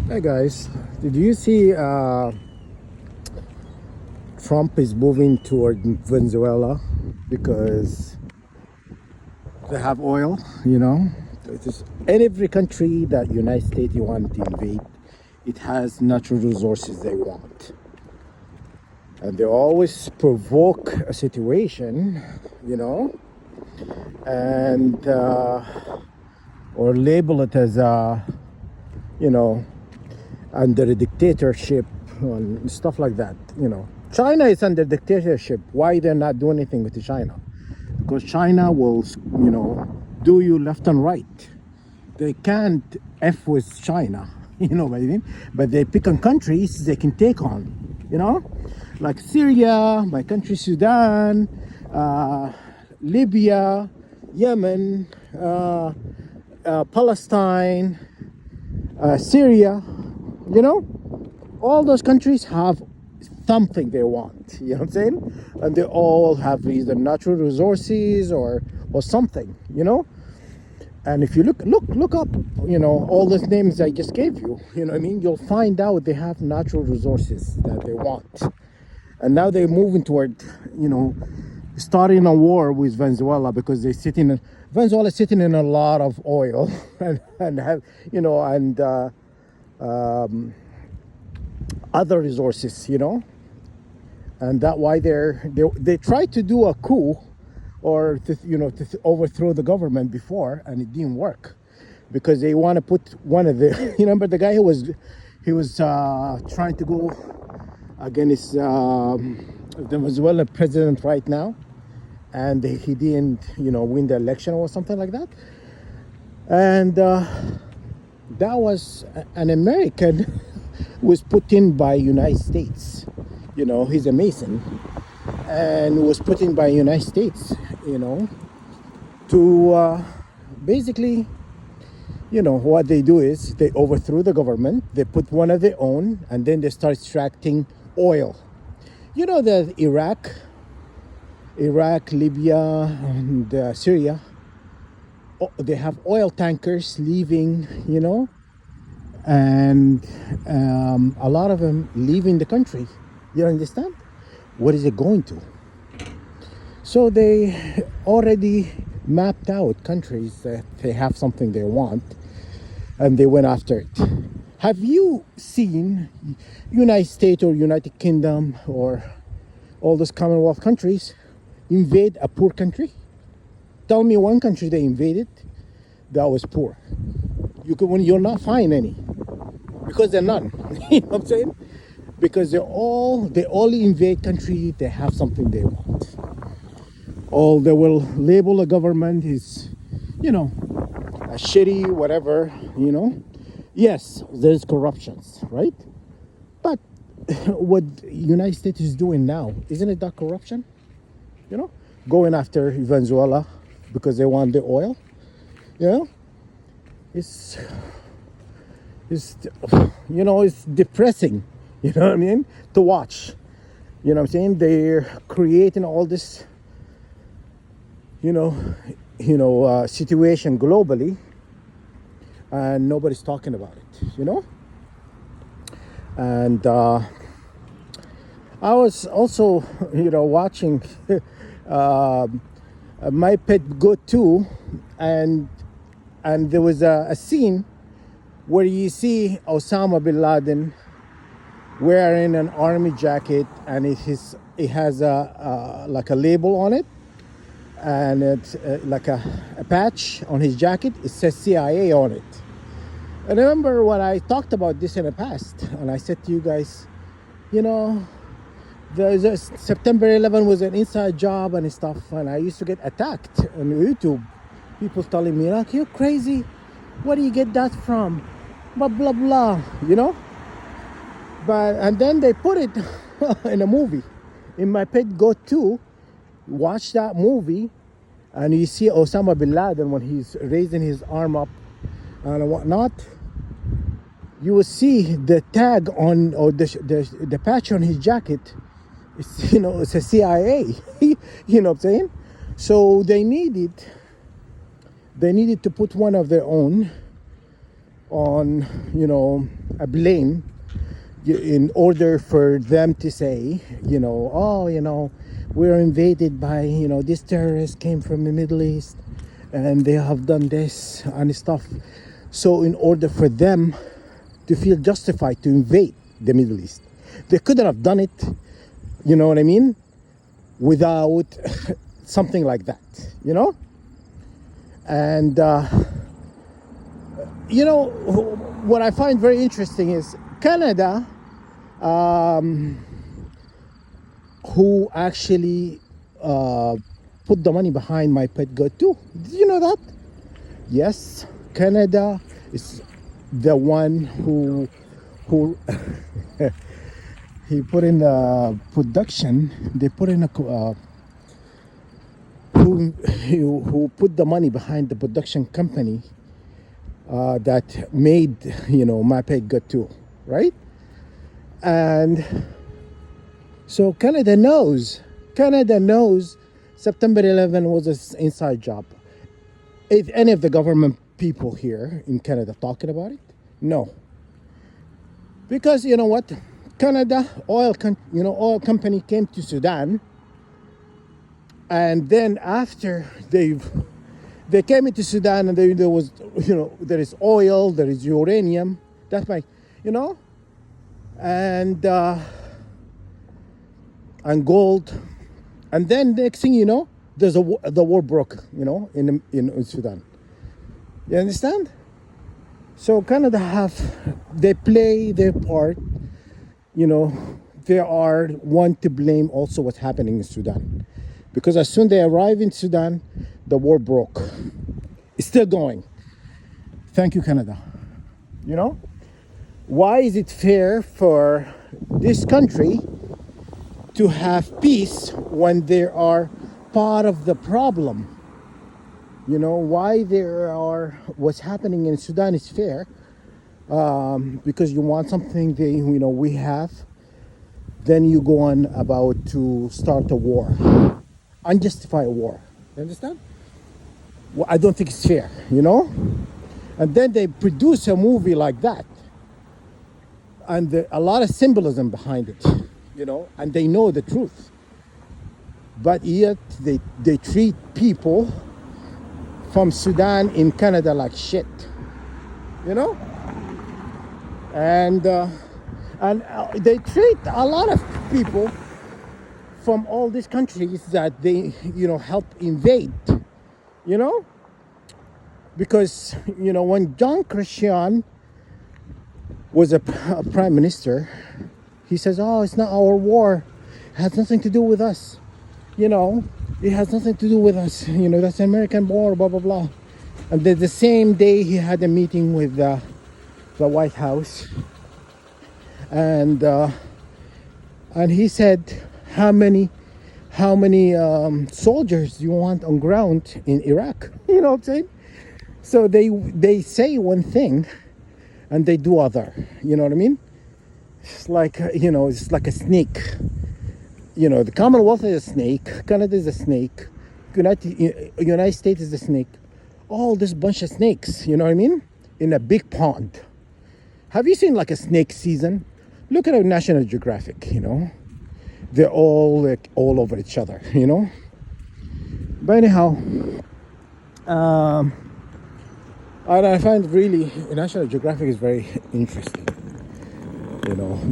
Hey guys, did you see Trump is moving toward Venezuela because they have oil, you know? It is, in every country that United States you want to invade, it has natural resources they want. And they always provoke a situation, you know, and or label it as you know, under a dictatorship and stuff like that. China is under dictatorship. Why they're not doing anything with China? Because China will, do you left and right. They can't f with China. You know what I mean? But they pick on countries they can take on. Like Syria, my country Sudan, Libya, Yemen, Palestine, Syria. You know, all those countries have something they want. You know what I'm saying? And they all have either natural resources or something. And if you look up, all those names I just gave you, you know what I mean, you'll find out they have natural resources that they want. And now they're moving toward, starting a war with Venezuela because Venezuela is sitting in a lot of oil and have, other resources, and that why they tried to do a coup or to overthrow the government before, and it didn't work because they want to put one of the remember the guy who was trying to go against the Venezuelan president right now, and he didn't win the election or something like that, and that was an American was put in by United States. He's a Mason and was put in by United States, to basically, what they do is they overthrew the government, they put one of their own, and then they start extracting oil. That Iraq, Libya, and Syria, they have oil tankers leaving, and a lot of them leaving the country. You understand? What is it going to? So they already mapped out countries that they have something they want, and they went after it. Have you seen United States or United Kingdom or all those Commonwealth countries invade a poor country? Tell me one country they invaded that was poor. You'll not find any, because they're none. You know what I'm saying? Because they all invade country they have something they want. All they will label a government is, a shitty whatever. Yes, there's corruptions, right? But what United States is doing now, isn't it that corruption? Going after Venezuela because they want the oil. It's it's depressing, what I mean, to watch. What I'm saying? They're creating all this, situation globally, and nobody's talking about it, And I was also, watching My Pet Goat too, and there was a scene where you see Osama bin Laden wearing an army jacket, and it has like a label on it, and it's like a patch on his jacket. It says CIA on it. And I remember when I talked about this in the past, and I said to you guys, there's a September 11 was an inside job and stuff, and I used to get attacked on YouTube. People telling me, like, you're crazy. Where do you get that from? Blah, blah, blah, But, and then they put it in a movie. In My Pet Goat 2, watch that movie, and you see Osama bin Laden when he's raising his arm up and whatnot. You will see the tag on, or the patch on his jacket. It's a CIA. You know what I'm saying? So they needed to put one of their own on, a blame in order for them to say, oh, we're invaded by, this terrorist came from the Middle East and they have done this and stuff. So in order for them to feel justified to invade the Middle East, they couldn't have done it, you know what I mean, without something like that, And, what I find very interesting is Canada, who actually put the money behind My Pet Goat too. Did you know that? Yes, Canada is the one who he put in the production. They put in who put the money behind the production company that made My Pet Goat too, right? And so Canada knows September 11 was an inside job. If any of the government people here in Canada talking about it, no, because you know what, Canada oil company came to Sudan, and then after they came into Sudan, and there was there is oil, there is uranium, that's my and gold, and then next thing you know, the war broke, in Sudan. You understand? So Canada they play their part. They are one to blame also what's happening in Sudan, because as soon as they arrive in Sudan, the war broke. It's still going. Thank you, Canada. Why is it fair for this country to have peace when they are part of the problem? Why what's happening in Sudan is fair, because you want something we have, then you go on about to start a war, unjustified war. You understand? Well, I don't think it's fair, and then they produce a movie like that, and a lot of symbolism behind it, and they know the truth, but yet they treat people from Sudan in Canada like shit, and they treat a lot of people from all these countries that they help invade, because when John Christian was a prime minister, he says, oh, it's not our war, it has nothing to do with us, it has nothing to do with us, that's an American war, blah blah blah. And then the same day he had a meeting with the White House, and he said, how many soldiers do you want on ground in Iraq? You know what I'm saying? So they say one thing and they do other, you know what I mean? It's like it's like a snake. The Commonwealth is a snake, Canada is a snake, United States is a snake, all this bunch of snakes, you know what I mean, in a big pond. Have you seen like a snake season? Look at a National Geographic, they're all all over each other, But anyhow, I find really National Geographic is very interesting.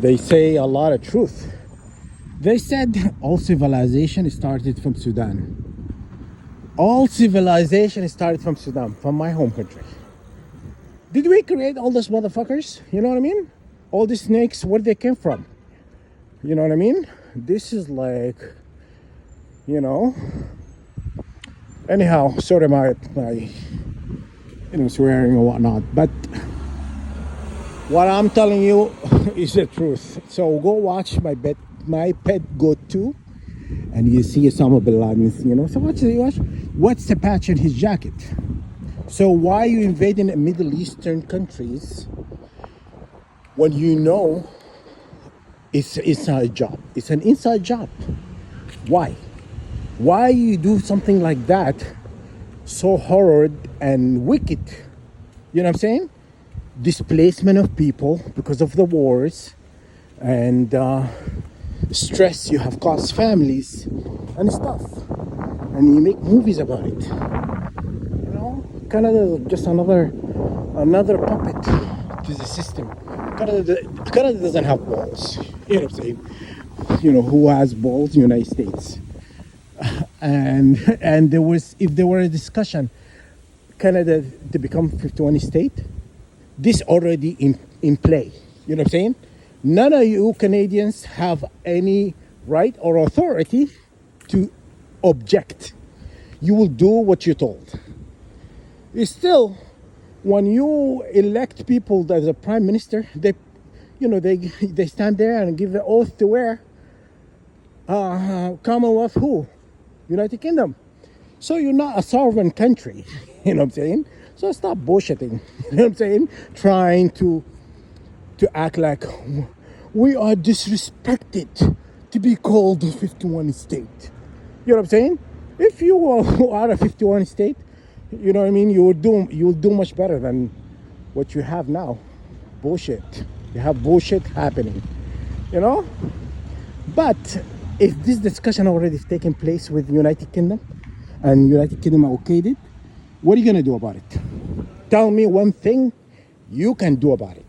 They say a lot of truth. They said all civilization started from Sudan. All civilization started from Sudan, from my home country. Did we create all those motherfuckers? You know what I mean? All these snakes, where they came from? You know what I mean? This is like, Anyhow, sorry my swearing or whatnot, but what I'm telling you is the truth. So go watch My Pet Goat 2, and you see Osama bin Laden, So what's the patch on his jacket? So why are you invading Middle Eastern countries when it's inside job? It's an inside job. Why? Why you do something like that, so horrid and wicked? You know what I'm saying? displacement of people because of the wars and stress you have caused families and stuff, and you make movies about it. Canada is just another puppet to the system. Canada doesn't have balls. You know what I'm saying? Who has balls? United States. And there was, if there were a discussion, Canada to become 51 state, this already in play. You know what I'm saying? None of you Canadians have any right or authority to object. You will do what you're told. It's still, when you elect people as a prime minister, they stand there and give the oath to where? Commonwealth who? United Kingdom. So you're not a sovereign country. You know what I'm saying? So stop bullshitting. You know what I'm saying? Trying to act like we are disrespected to be called a 51 state. You know what I'm saying? If you are a 51 state, you know what I mean, you will do much better than what you have now. Bullshit. You have bullshit happening. But if this discussion already is taking place with United Kingdom and United Kingdom are okayed it, what are you gonna do about it? Tell me one thing you can do about it.